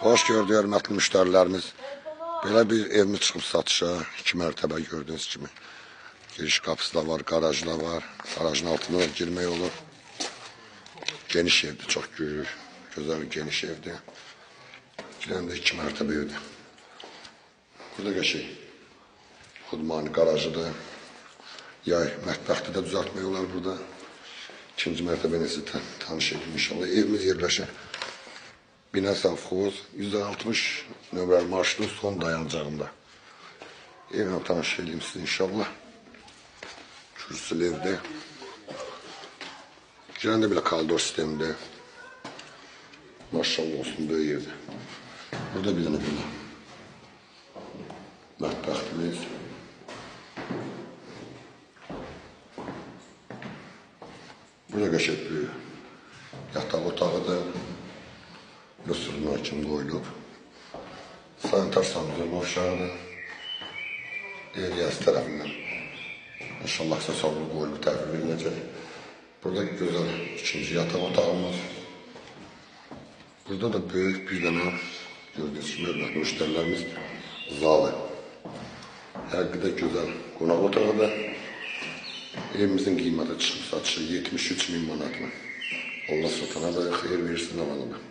Hoş gördük hörmətli müştərilərimiz. Belə bir evimiz çıxıb satışa. 2 mərtəbə gördüyünüz kimi. Giriş qapısı da var, garajı da var. Garajın altına da girmək olur. Geniş evdir, çox gözəl geniş evdir. Girəndə 2 mərtəbə evdir. Burada qəşəng xudmani garajıdır. Yay mətbəxti də düzəltmək olar burada. 2-ci mərtəbə necə tanış edin inşallah. Evimiz yerləşir. Bina Safxoz 160 nömrəli marşrutun son dayanacağında. Evlə tanış edeyim size inşallah. Kürsülü evdir. Girəndə belə koridor sistemidir. Maşallah olsun, böyük yerdir. Burada bir dənə belə mətbəxtimiz. Burada qəşəng böyük yataq otağıdır. Yosurma kimi qoyulub. Sanitar sanuzun oşağıdır. Eriyəsi tərəfindən İnşallah aksesuarlı qoyulub təhvil veriləcək. Burada gözəl ikinci yataq otağımız. Burada da böyük bir dənə gördüyünüz kimi hörmətli müştərilərimiz zalı. Həqiqətən gözəl qonaq otağıdır. Evimizin qiyməti çıxıb satışı 73.000 manatına. Allah satana da xeyir versin alanına.